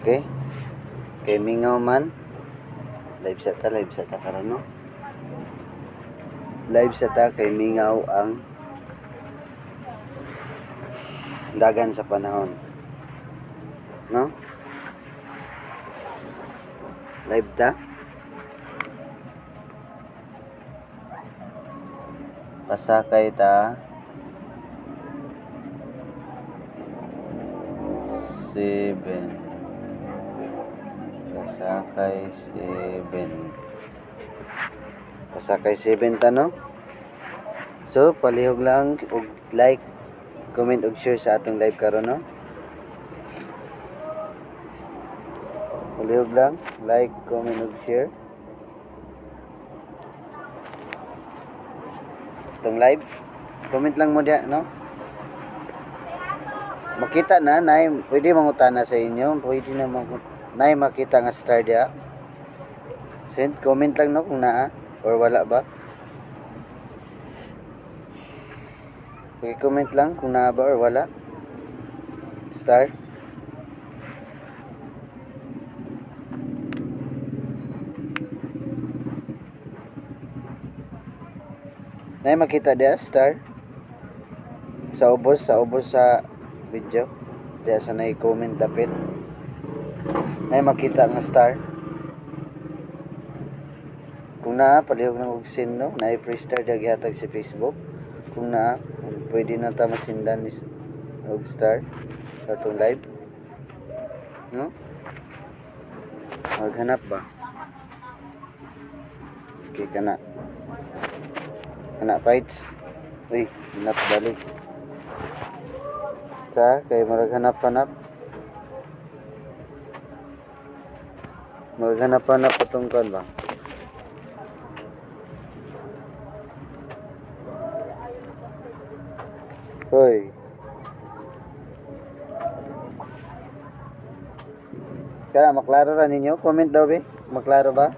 Okay. Kay mingaw man. Live sa ta karon no. Live sa ta kay mingaw ang dagan sa panahon. No? Live ta. Pasakay ta 7. Pasakay 7 ta no. So palihog lang og like, comment ug share sa atong live karon no. Palihog lang like, comment ug share atong live. Comment lang mo diya no. Makita na nay pwede mangutana sa inyo, pwede na nay makita nga star diya. Send comment lang no kung naa or wala ba. I-comment lang kung naa ba or wala. Star. Nay makita diya star. Sa ubos sa video. Diya sa nay comment dapit. Nay makita nga star. Kung naa palihog ng og send no, nay free star diya gihatag si Facebook. Kung naa pwede na ta masindan ni og star sa atong live. No? Maghanap ba? Okay kana. Kana fights. Uy, hanap balik. Sa kay maghanap-hanap. Maghanap-hanap atong kon ba? Hoy. Kaya maklaro ra ninyo? Comment daw be. Maklaro ba?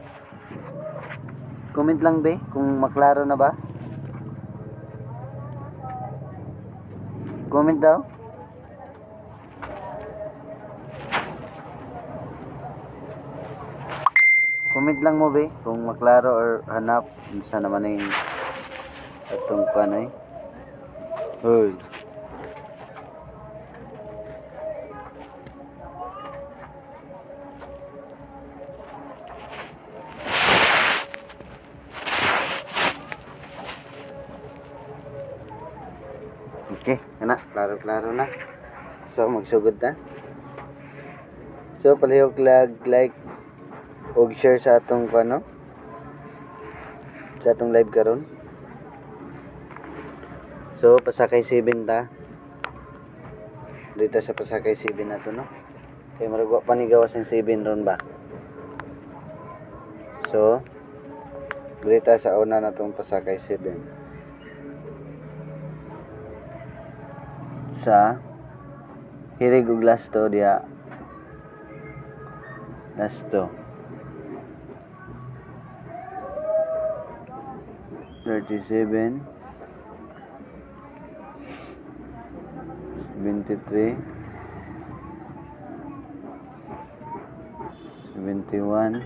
Comment lang be kung maklaro na ba? Comment daw. Comment lang mo be kung maklaro or hanap unsa naman yung atong panay. Hoy. Okay, kana klaro na. So magsugod na. So palihog like og share sa atong pano. Sa atong live karon. So pasakay 7 ta. Dito sa pasakay 7 nato no. Kay marugwa pa ni gawas ang 7 ron ba. So dito sa una natong pasakay 7. Sa hirig ug lasto diya. Lasto. 37 73 71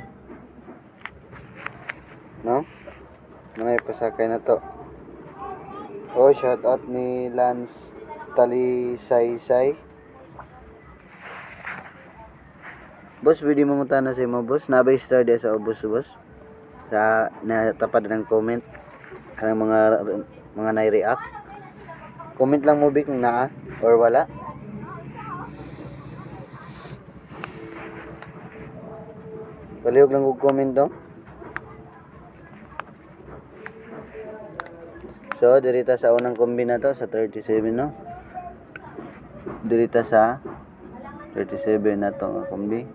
no? Mga pasakay na to. Oh, shout out ni Lance Talisaysay. Boss, pwede mo mutana sa imo boss. Nabay star dia sa ubos boss. Sa natapad ng comment ang mga nai-react. Comment lang mo bi kung naa or wala. Palihog lang og comment do. So, dirita sa unang kombi na to sa 37 no. Dirita sa 37 na to nga kombi.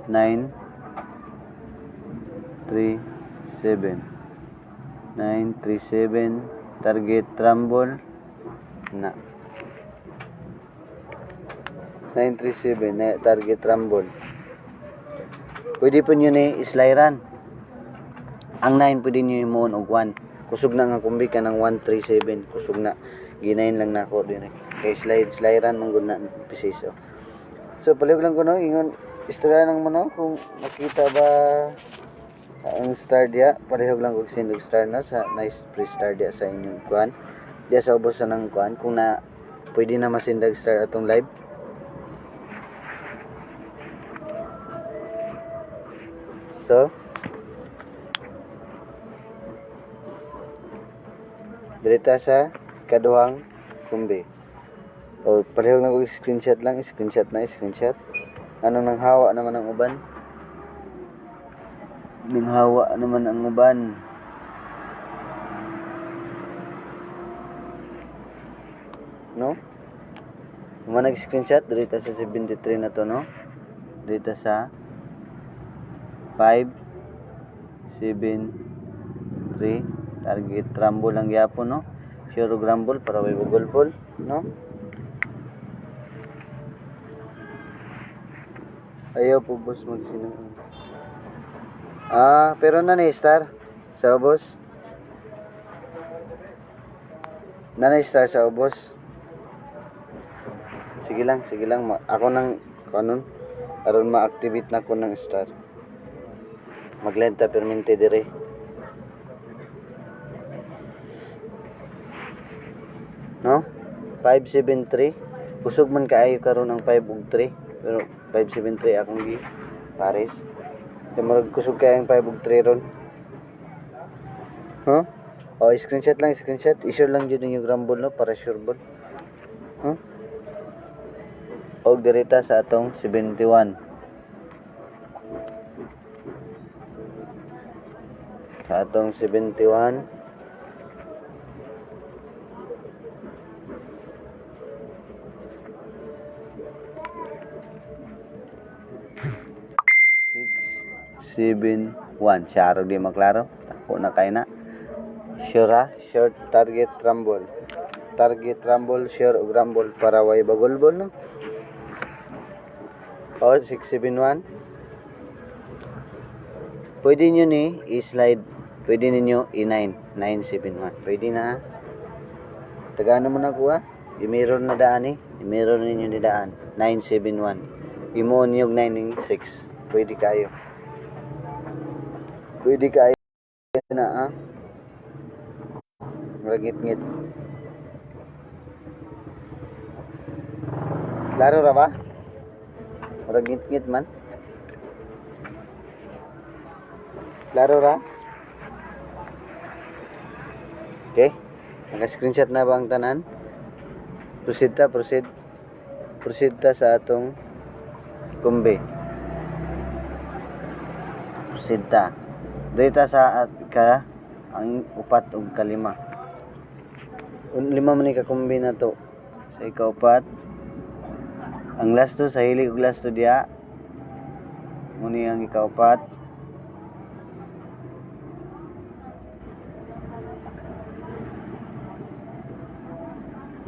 9 3 7 9 3 7 target rumble na 937 na target rumble. Pwede po nyo ni islayran. Ang 9 pwede nyo imoon og 1. Kusog na nga kumbi ka ng 137. Kusog na. Ginayin lang na ako din. Kay slide-slayran mong guna piso. So palihog lang ko no, ingon istorya ng mo kung nakita ba ang star dia, palihog lang kog send og star no sa nice free star dia sa inyong kuan. Dia sa ubos sa nang kuan kung na pwede na masindag star atong live. So direta sa kaduhang kumbi. O palihog lang kog screenshot lang, screenshot. Ano nang hawa naman ang uban? Nang hawa naman ang uban. No? Kung nag-screenshot, dirita sa 73 na to, no? Dirita sa 5, 7, 3. Target rumble lang yapon, no? Sure rumble para may bugol-bol, no? Ayaw po boss magsinang. Pero star sa boss. Star sa boss. Sige lang. Ako nang kanon aron ma-activate na ko ng star. Maglenta permente dire. No? 573. Usog man kaayo karon ang 5 ug 3. Pero 573 akong gi pares. Kaya marag kusog kaya ang 5 ug 3 ron. Huh? O screenshot lang. I-share lang dyan yung rumble no para sure ball. Huh? Og dirita sa atong 71. Sa atong 71. Seven, 1. Syaro di maklaro. Tako na kay na. Sure short target rumble. Sure og rumble para way bagol-bol no. O 671. Pwede nyo ni i-slide. Pwede ninyo i-9. 971. Pwede na. Tagano mo na kuha. I-mirror na daan eh. I-mirror ninyo ni daan. 971. Imo niyog 996. Pwede kayo na Ragit-ngit. Klaro ra ba? Ragit-ngit man. Klaro ra? Okay. Naka-screenshot na ba ang tanan? Proceed ta sa atong kumbi. Proceed ta. Dito sa ka ang upat ug kalima. Lima man ni kakumbi na to. Sa ikaupat. Ang last to sa hilig ug last to diya. Muni ang ikaupat.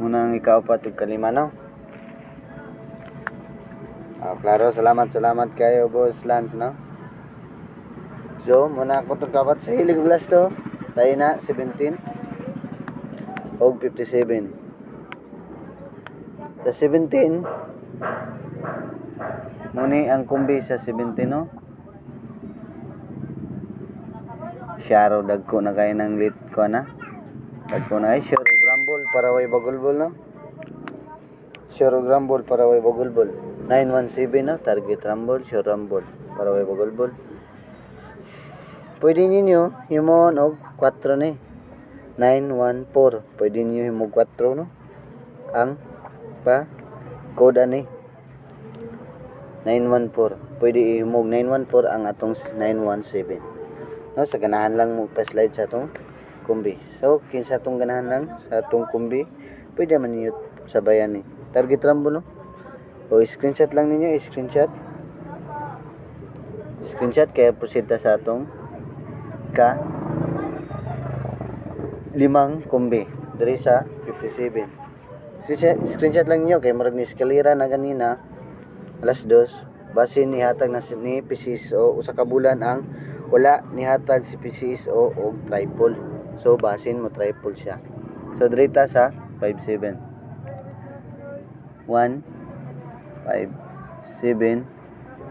Muna ang ikaupat ug kalima no. Klaro, salamat kayo boss Lance no. So, muna ako itong kapat sa hilig glass to. Tayo na, 17. Og 57. Sa 17, muni ang kumbi sa 17, no? Syaro, dagko na kayo ng lit ko na. Dagko na ay, sure rumble para way bagulbol, no? Sure rumble para way bagulbol. 917, no? Target rumble, sure rumble para way bagulbol. Pwede ninyo himon og 4 ni. 914. Pwede ninyo himog 4 no. Ang pa code ani 914. Pwede himog 914 ang atong 917. No, sa ganahan lang mo pa-slide sa atong kumbi. So, kinsa atong ganahan lang sa atong kumbi, pwede man ninyo sabayan ni. Target rumble no. O screenshot lang ninyo, screenshot kaya proceed ta sa atong ka limang kumbi diri sa 57. Screenshot lang niyo kay murag ni eskalera na ganina alas 2 basin ni hatag na ni PCSO usa ka bulan ang wala ni hatag si PCSO og triple. So basin mo triple siya. So diri ta sa 57. 1 5 157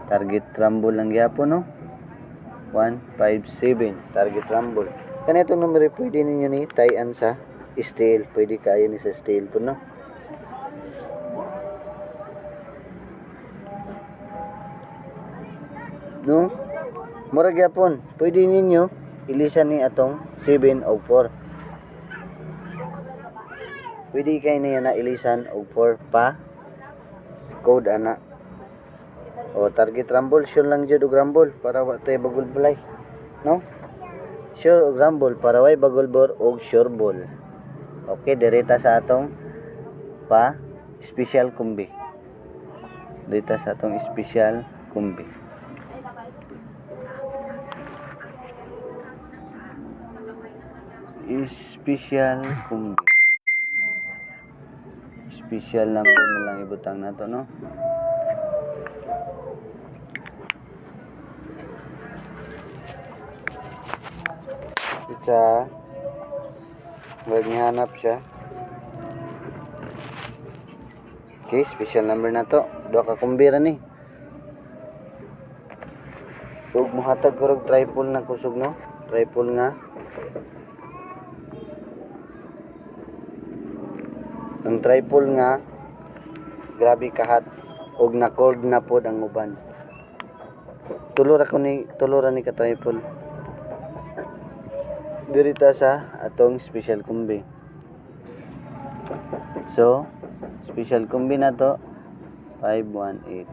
target rumble lang gyapon no. 157 target rumble. Kani itong numero pwede ninyo ni tayan sa steel, pwede kayo ni sa steel po no. No, mura gyapon pwede ninyo ilisan ni atong 7 o 4. Pwede kayo niya na ilisan og 4 pa code ana. O target rumble sure lang jud og rumble para wa tay bagol balay no. Sure og rumble para way bagol bor og sure ball. Okay, direta sa atong pa special kumbi. Direta sa atong special kumbi. Special kumbi. Special number na lang ibutang nato no. Isa wag hanap siya. Okay, special number na to. Duha ka kumbira ni. Ug mohatag korog triple na kusog no. Triple nga. Ang triple nga grabe kahat ug na cold na pod ang uban. Tulura ni ka triple. Dirita sa atong special kumbi. So, special kumbi na to 518.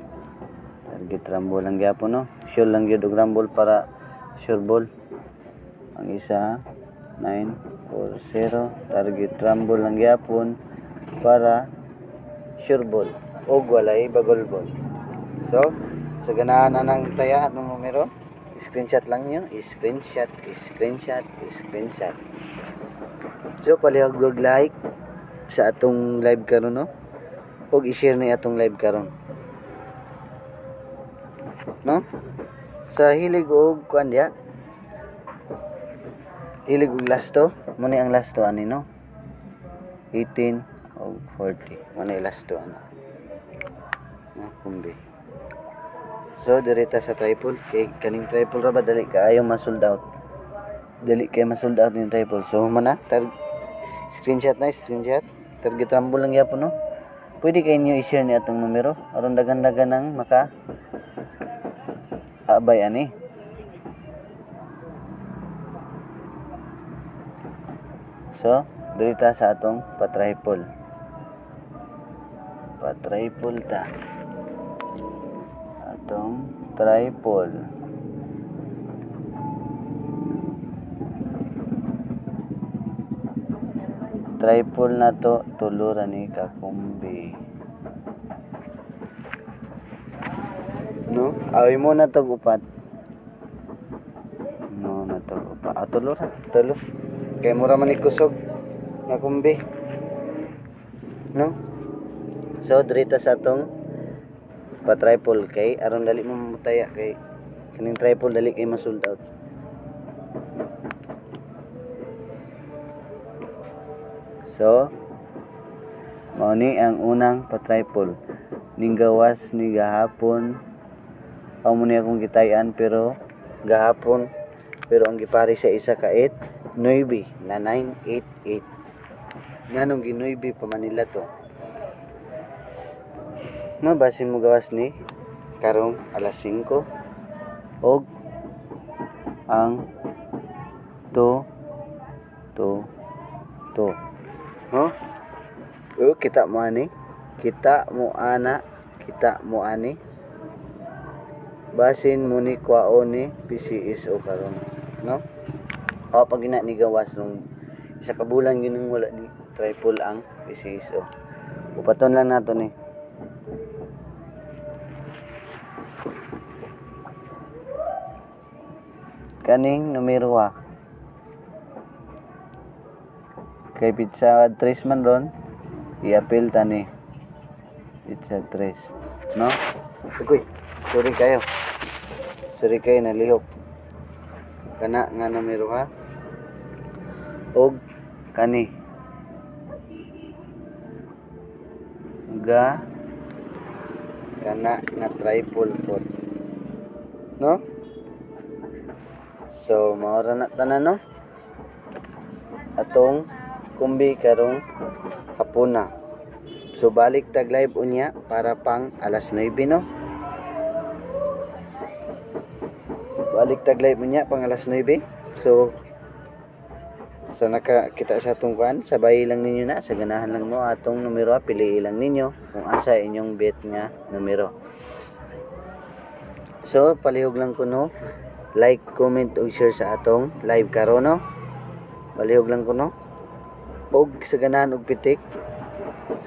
Target rumble lang gyapon no. Sure lang gyud og rumble para sure ball. Ang isa 940 target rumble lang gyapon para sure ball og walay bagol ball. So, sa ganahan na ng taya atong numero, screenshot lang nyo, screenshot. So palihog like sa atong live karon no, og i-share ni atong live karon no. Sa hilig og kuan dia, hilig og lasto mo ni ang lasto ani no, 18 og 40 mo ni lasto ano na kumbi. So direta sa triple kay kaning triple ra ba dali kaayo ma-sold out. Dali kay ma-sold out ni triple. So mana screenshot na screenshot. Target rumble lang gyapon no. Pwede kay niyo i-share ni atong numero aron dagan-dagan nang maka abay ani. So direta sa atong pa-triple ta. Atong triple na to tuluran ni kakumbi no. Awi mo na tog upat no na tog upat tulo kay mura man ikusog nga kumbi no. So direta sa atong pa-triple kay aron dali mo mamutaya kay kaning triple dali kay ma-sold out. So mao ni ang unang pa-triple ning gawas ni gahapon. Amo ni akong gitayan pero gahapon pero ang gipari sa isa ka 8 9 na 988 nganong gi-9 pa Manila to. Mabasin mo gawas ni karong alas 5 og ang 2 no. Kita mo ani basin mo ni kwaon ni PCSO karon no. O pag ina ni gawas nung isa ka bulan ginang wala ni triple ang PCSO. Upaton lang nato ni kaning numero kay pizza 3 man ron i-appeal tani pizza 3 no. Uy, sorry kayo nalihok kana nga numero og kani kana nga triple pot, no? So maura na tanan, no, atong kumbi karong hapuna. So balik tag live unya para pang alas 9, no? Balik tag live unya pang alas 9. So sa nakakita sa atong kuan, sabay lang ninyo na, sa ganahan lang mo atong numero, pili lang ninyo kung asa inyong bet nga numero. So palihog lang ko, no, like, comment ug share sa atong live karon, no. Palihog lang ko, no, og sa ganahan og pitik,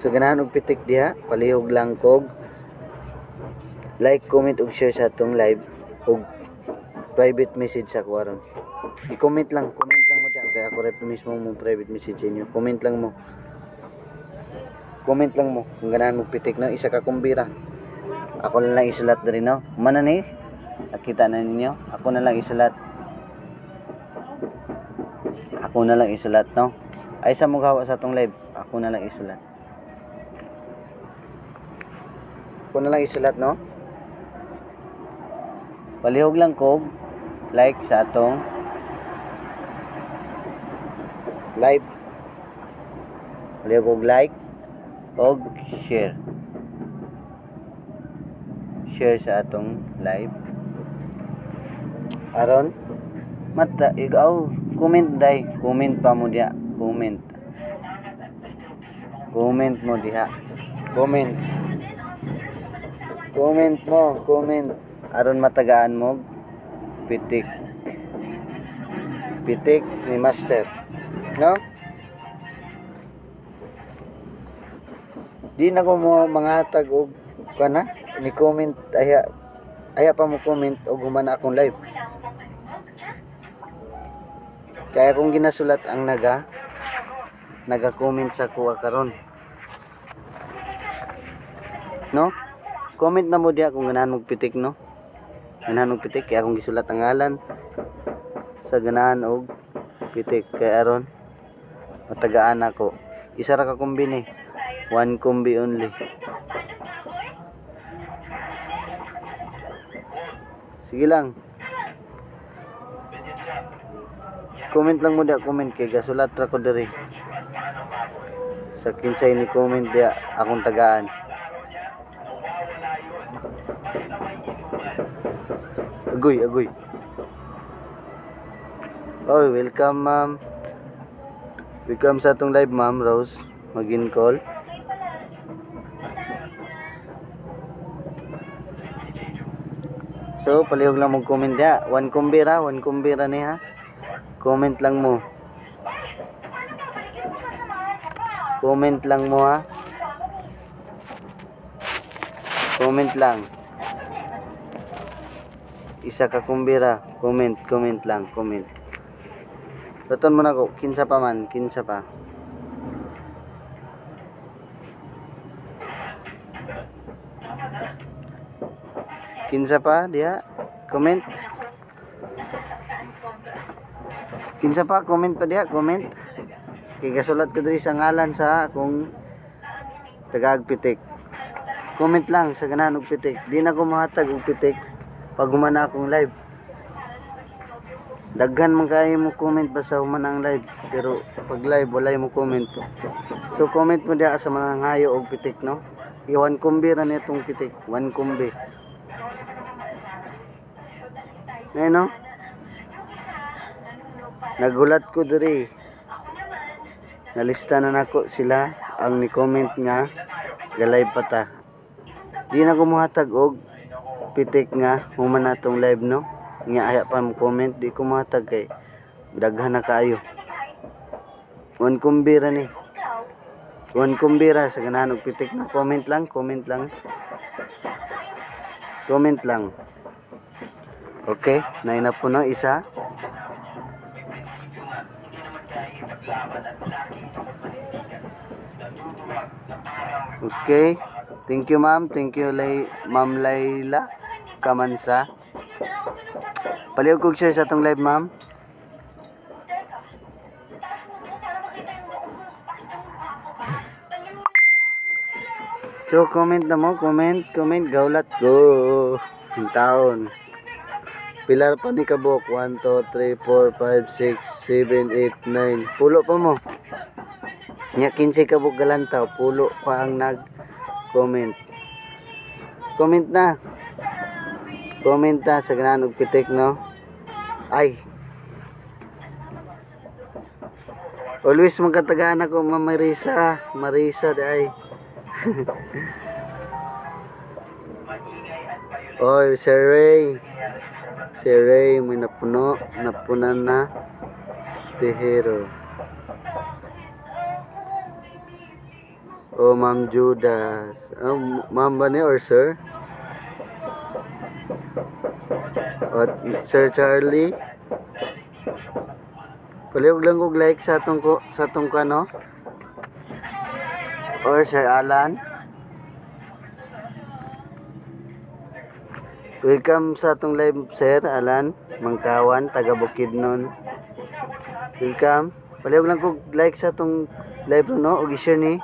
sa ganahan og pitik diha, palihog lang kog like, comment ug share sa atong live ug private message sa kuwaron. I-comment lang mo diha, kaya ako rep mismo mo private message inyo. Comment lang mo kung ganahan mo pitik, no, isa ka kumbira. Ako na lang isulat diri, no, mana ni nakita na ninyo, ako na lang isulat, no. Ay sa mo gawa sa atong live, ako na lang isulat, no. Palihog lang kog like sa atong live, palihog kog like og share sa atong live aron mata igaw. Comment pa mo diha, comment mo diha, comment aron matagaan mo pitik ni Master, no. Di na ko mo mangatag og kana ni comment, aya pa mo comment og humana akong live. Kaya kung ginasulat ang naga-comment sa kuha karon, no, comment na mo diha kung ganahan mong pitik, no, ganahan mong pitik. Kaya kung gisulat ang ngalan sa ganahan og pitik, kaya aron matagaan ako. Isa ra ka kumbi ni, one kumbi only. Sige lang, comment lang mo diha, comment kay gasulat ra ko diri sa kinsay ni comment diha akong tagaan. Agoy. Oh, welcome ma'am. Welcome sa atong live, ma'am Rose Magin call. So palihog lang mo comment diha, one kumbira ni, ha. Comment lang mo, ha. Comment lang. Isa ka kumbira, comment lang. Taton mo na ko, kinsa pa. Kinsa pa diha, comment. Kinsa pa, comment pa diha, comment. Kay gasulat ko diri sa ngalan sa akong tagaagpitik. Comment lang sa ganahan og pitik. Di na ko mahatag og pitik pag humana akong live. Daghan man kayo mo comment basta humana ang live, pero pag live walay mo comment. So comment mo diha sa mga ngayo og pitik, no. Iwan kumbi ra nitong pitik, one kumbi. Ay, no. Nagulat ko diri, nalista na nako sila ang ni comment nga galay pata. Di na ko mohatag og pitik nga humana tong live, no. Nga aya pa mo comment, di ko mohatag kay daghan na kaayo. One kumbira ni, one kumbira sa ganahan og pitik na. Comment lang. Okay, naina po na isa. Okay. Thank you, ma'am. Thank you, Ma'am Layla Kamansa. Palihog kog share sa atong live, ma'am. So, comment na mo. Comment. Gaulat ko. Yung taon. Pilar pa ni kabuk. 1, 2, 3, 4, 5, 6, 7, 8, 9. Pulo pa mo. Nya 15 kabuk galantaw. Pulo pa ang nag-comment. Comment na. Comment na sa ganan og pitik, no? Ay. Always magkatagaan ako, Ma'am Marisa. Marisa, day. Oy, Sir Ray. Sir Ray, may napunan na. Tihero. Oh, Ma'am Judas. Oh, Ma'am ba ni or Sir? O, Sir Charlie. Palihog lang kog like sa atong kano. Or Sir Alan. Welcome sa atong live, Sir Alan Mangkawan, taga Bukidnon. Welcome. Palihog lang kog like sa atong live, no? Og i-share ni.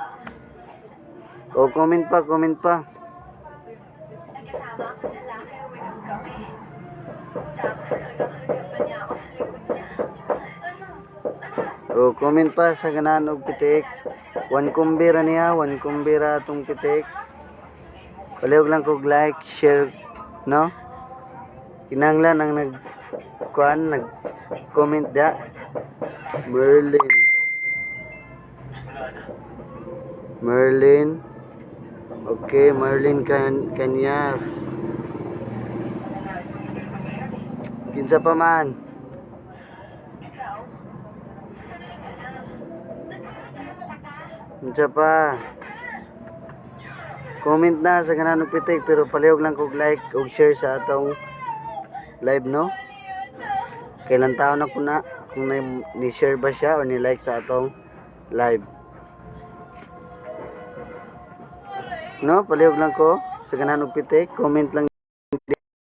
O comment pa. O comment pa sa ganahan og pitik. 1 kumbira niya, 1 kumbira atong pitik. Palihog lang kog like, share, no? Kinahanglan ang nag-comment da. Merlin. Okay, Merlin Kanyas. Kinsa pa man? Kinsa pa? Comment na sa ganan og pitik, pero palihog lang kog like ug share sa atong live, no? Kailan taon na ko na kung ni-share ba siya o ni-like sa atong live. No, palihog lang ko sa ganan og pitik, comment lang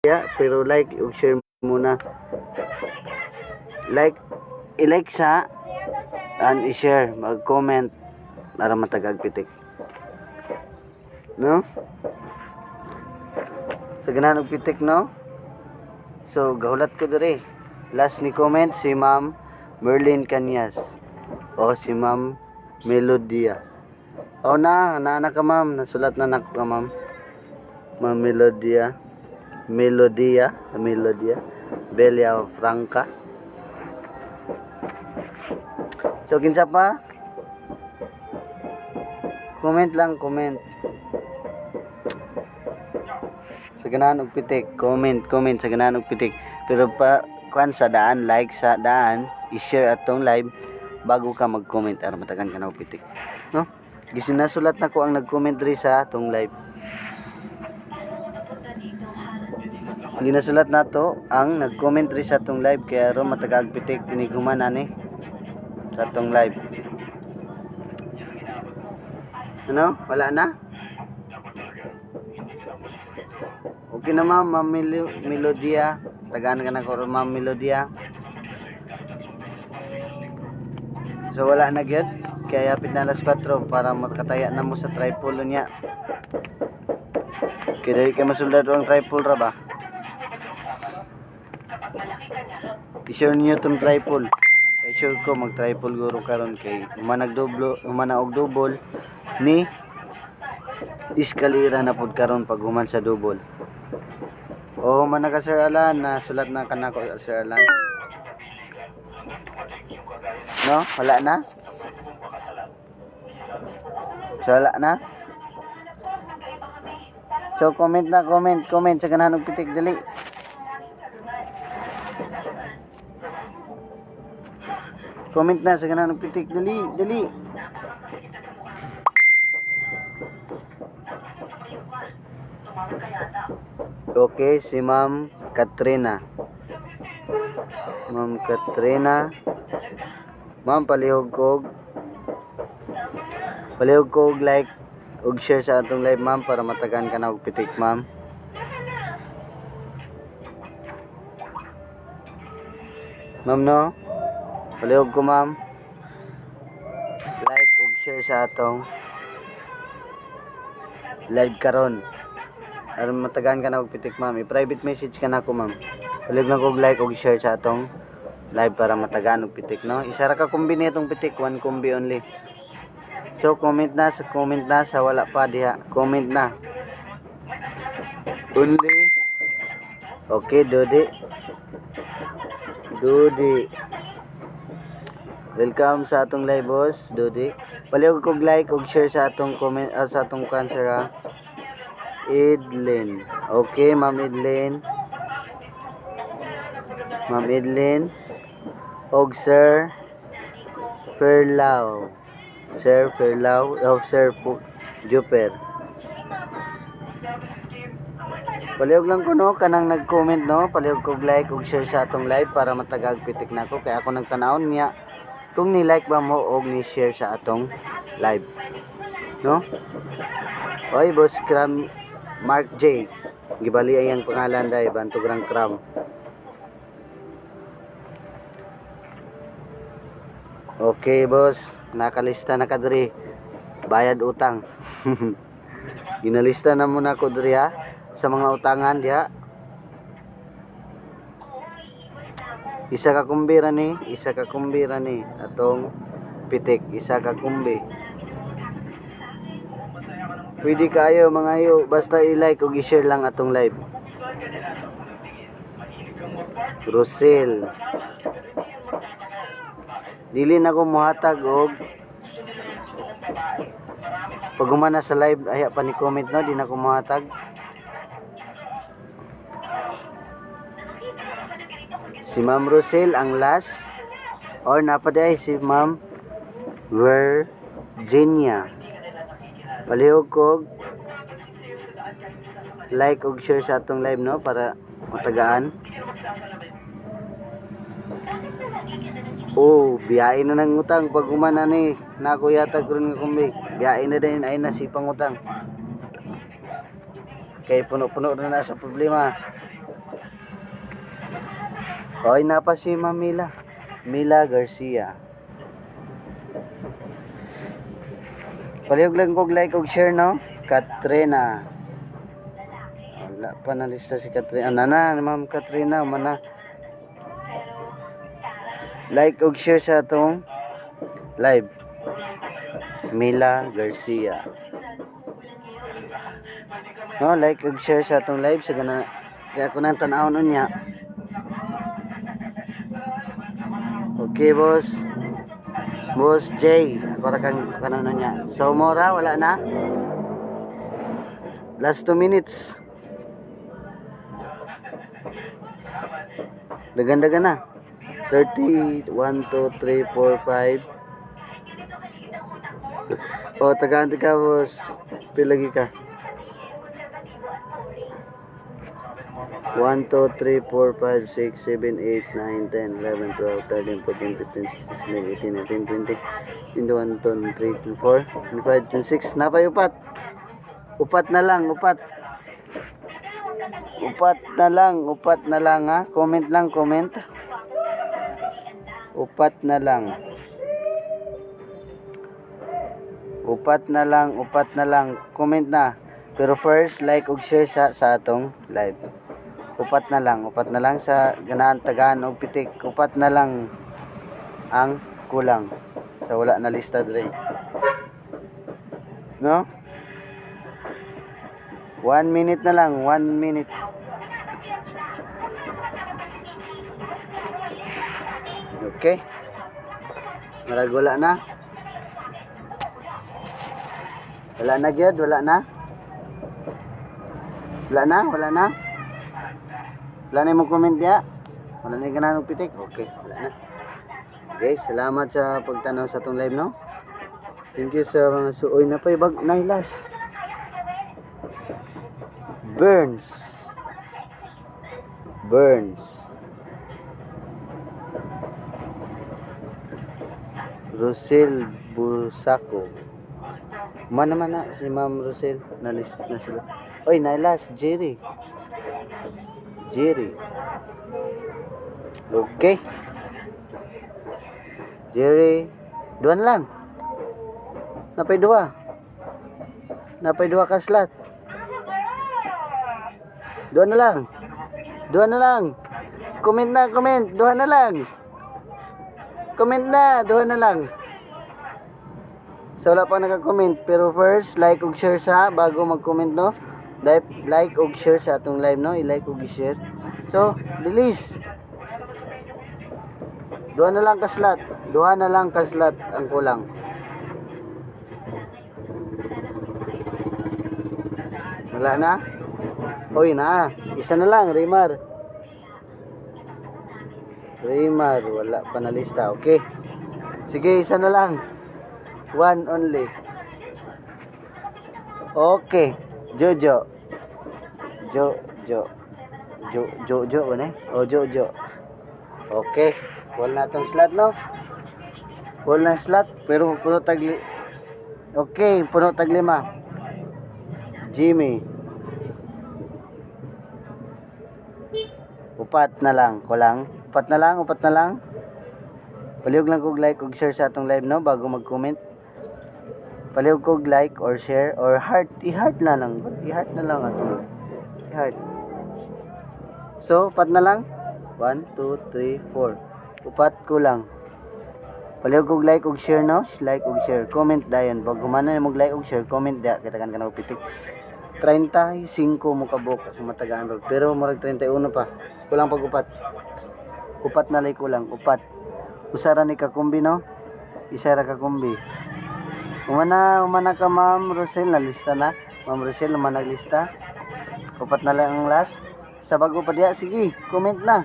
diya, pero like ug share muna. I-like sa and i-share, mag-comment para matagag pitik. No? Sa ganan og pitik, no? So, gahulat ko diri. Last ni comment si Ma'am Merlin Kanyas o si Ma'am Melodia. O na ka, ma'am. Nasulat na ka, ma'am. Ma'am Melodia. Belia Franca. So, kinsa pa? Comment lang. Sa ganahan og pitik. Comment sa ganahan og pitik. Pero kuan sa daan, like sa daan, i-share atong live bago ka mag-comment aron matagan ka na og pitik. No? Gisinasulat na ko ang nag-comment diri sa atong live. Ginasulat na to ang nag-comment diri sa atong live kaya aron matagag pitik piniguman ani sa atong live. Ano? Wala na? Okay na, ma'am. Ma'am Melodia. Tagaan ka na ko, Ma'am Melodia. So, wala na gyud. Kaya hapit na alas 4 para makataya na mo sa tripod niya. Kaya kayo masuldado ang tripod ra ba? I-share niyo itong tripod. Kaya sure ko mag-tripod guro karon kay humana og double ni iskalira na pod karon pag human sa double. O humana ka, Sir Alan, na sulat na kanako, Sir Alan. No? Wala na? So, wala na? So, comment sa ganahan og pitik, dali. Comment na sa ganahan og pitik, dali. Okay, si Ma'am Katrina. Ma'am, palihog kog like ug share sa atong live, ma'am, para matagan ka na og pitik, ma'am. Ma'am, no? Palihog ko, ma'am. Like ug share sa atong live karon. Aron matagaan ka na og pitik ma'am. I-private message ka na ako ma'am. Palig lang og like og share sa atong live para matagaan og pitik no. Isa ra ka kumbi nitong pitik, one kumbi only. So comment na sa wala pa diha. Comment na. Only. Okay, Dodi. Welcome sa atong live boss, Dodi. Palihog kog like og share sa atong comment sa atong cancer ha. Edlin. Okay, Ma'am Edlin. Ma'am Edlin. Og Sir Perlaw. Sir Perlaw. Sir Juper. Palihog lang ko no, kanang nag-comment no. Palihog kog like og share sa atong live para matagag pitik nako. Kaya ako nagtanawon niya. Kung ni-like ba mo o ni-share sa atong live. No? Oy, Boss Cram Mark J. Gibali ay ang pangalan dai Bantugrang Cram. Okay, boss. Nakalista na ka diri. Bayad utang. Ginalista na muna ko diri ha sa mga utangan diha. Isa ka kumbira ni atong pitik, isa ka kumbi. Pwede kayo mga ayo, basta i-like o i-share lang atong live. Rosel. Dili na ko muhatag og pag humana sa live ay pa ni comment no, di na ko muhatag. Si Ma'am Rosel ang last or napaday si Ma'am Virginia. Palihog kog like og share sa atong live no para matagaan. Oh, biyain na ng utang pag humana ni nako yatag ron nga kumbi. Biyain na din ay nasipang utang. Kay puno-puno na sa problema. Oy, napa si Ma'am Mila Garcia. Palihog lang kog like og share no. Katrina. Wala pa na lista si Katrina. Nana, Ma'am Katrina, mana. Like og share sa atong live. Mila Garcia. No, like og share sa atong live sa gana. Kaya ko nang tan-awon unya. Okay, boss. Boss J, ako ra kang kanon niya. So mora wala na. Last 2 minutes. Dagan-dagan na. 30, 1, 2, 3, 4, 5. O, tagaan ka, boss. Pilagi ka. 1, 2, 3, 4, 5, 6, 7, 8, 9, 10, 11, 12, 13, 14, 15, 16, 17, 18, 19, 20, 21, 22, 23, 24, 25, 26. Napay upat. Upat na lang, upat. Upat na lang ha. Comment lang, comment. Upat na lang. Upat na lang. Comment na. Pero first, like ug share sa atong live. Upat na lang sa ganahan tagaan og pitik. Upat na lang ang kulang sa wala na lista dire. No? 1 minute na lang, 1 minute. Okay. Marag wala na. Wala na gyud, wala na. Wala na. Wala na mo comment diya. Wala na ganahan og pitik. Okay, wala na. Okay, salamat sa pagtanaw sa atong live no. Thank you sa mga suoy na pay bag nailas. Burns. Rosel Busako. Man naman na si Ma'am Rosel, na-list na sila. Oy, nailas Jerry. Okay. Jerry, duwan lang. Napay duwa. Napay duha ka slot. Duha na lang. Duha na lang. Comment na, comment. Duha na lang. Comment na, duha na lang. So wala pa naka-comment, pero first like ug share sa bago mag-comment no. Like ug share sa atong live no, i-like ug i-share. So, bilis. Duha na lang ka slot. Duha na lang ka slot ang kulang. Wala na? Hoy na. Isa na lang, Raymar. Raymar, wala pa na lista. Okay. Sige, isa na lang. One only. Okay. Jojo. Jojo ba na? O Jojo. Okay. Wala na itong slot no? Wala na slot. Pero puno tagli. Okay. Puno taglima. Jimmy. Upat na lang. Kulang. Upat na lang. Palihog lang kog like ug share sa atong live no bago mag-comment. Palihog kog like or share or heart. I-heart na lang. I-heart na lang atong. I-heart. So, upat na lang. 1, 2, 3, 4. Upat kulang. Palihog kog like ug share no. Like ug share. Comment dayon. Bago man na mag like ug share, comment da kita kan kana pitik. 35 mo kabuk sa matagaan rod. Pero murag 31 pa. Kulang pag upat. Upat na lay kulang. Upat. Usara ni kakumbi no. Isara kakumbi. Umana ka Ma'am Rosel na lista na. Ma'am Rosel naglista. Upat na lang ang last. Sa bago pa diya sige, comment na.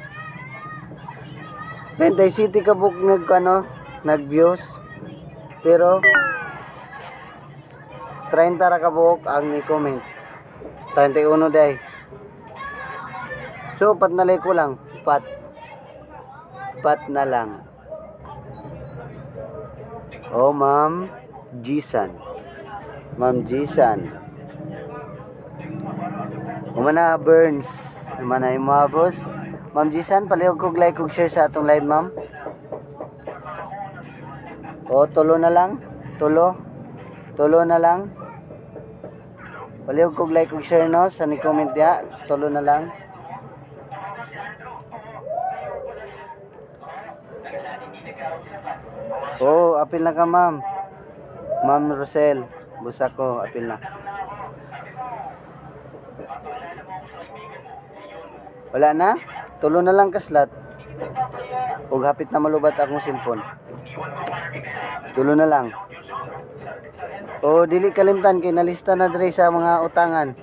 30 city kabuk nag-views. Pero 30 ra kabuk ang ni-comment. 31 day. So, upat na lay kulang. Upat na lang. Oh, Ma'am Jisan. Ma'am Jisan. Umana Burns. Umana yung mga boss. Ma'am Jisan, palihog kog like kog share sa atong live, ma'am. Oh, tulo na lang. Tulo na lang. Palihog kog like ug share no sa ni comment dia, tulo na lang. Oh, apil na ka ma'am. Ma'am Rosel, busa ko, apil na. Wala na? Tulo na lang ka slot. Ug hapit na malubat akong cellphone. Tulo na lang. O dili kalimtan kay nalista na diri sa mga utangan.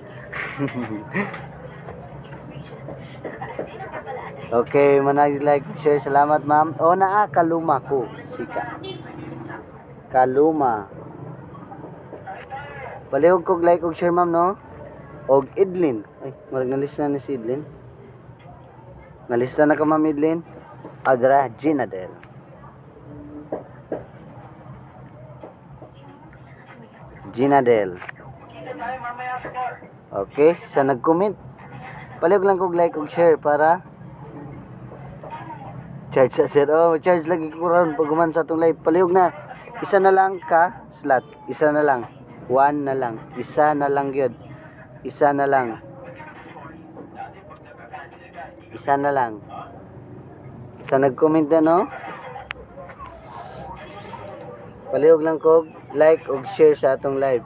Okay, manag like share salamat ma'am. O naa kaluma ko sika. Kaluma. Palihog kog like ug share ma'am no. Og Idlin. Ay, marag nalista na si Idlin. Nalista na ka ma'am Idlin. Adra Ginadel. Ginadel. Okay, sa nag-comment. Palihog lang kog like ug share para charge sa sir. Oh, charge lagi ko ron pag guman sa atong live. Palihog na. Isa na lang ka slot. Isa na lang. One na lang. Isa na lang gyud. Isa na lang. Isa na lang. Sa nag-comment na no. Palihog lang kog like ug share sa atong live.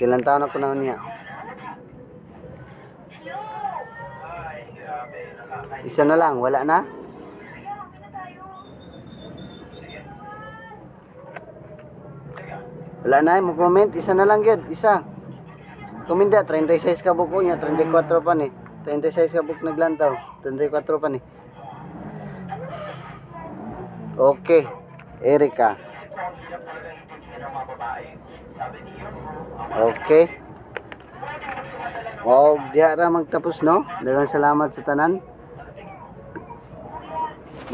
Kilang taon ako na niya. Isa na lang, wala na? Wala na, mo comment, isa na lang yun, isa. Kuminda, 36 ka buko niya, 34 pa ni. 36 ka buko naglantaw, 34 pa ni. Okay, Erika. Okay. O, diha ra magtapos no. Daghang salamat sa tanan.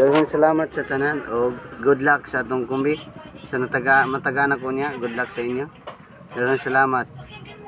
Daghang salamat sa tanan o good luck sa atong kumbi. Sa mataga na ko niya, good luck sa inyo. Daghang salamat.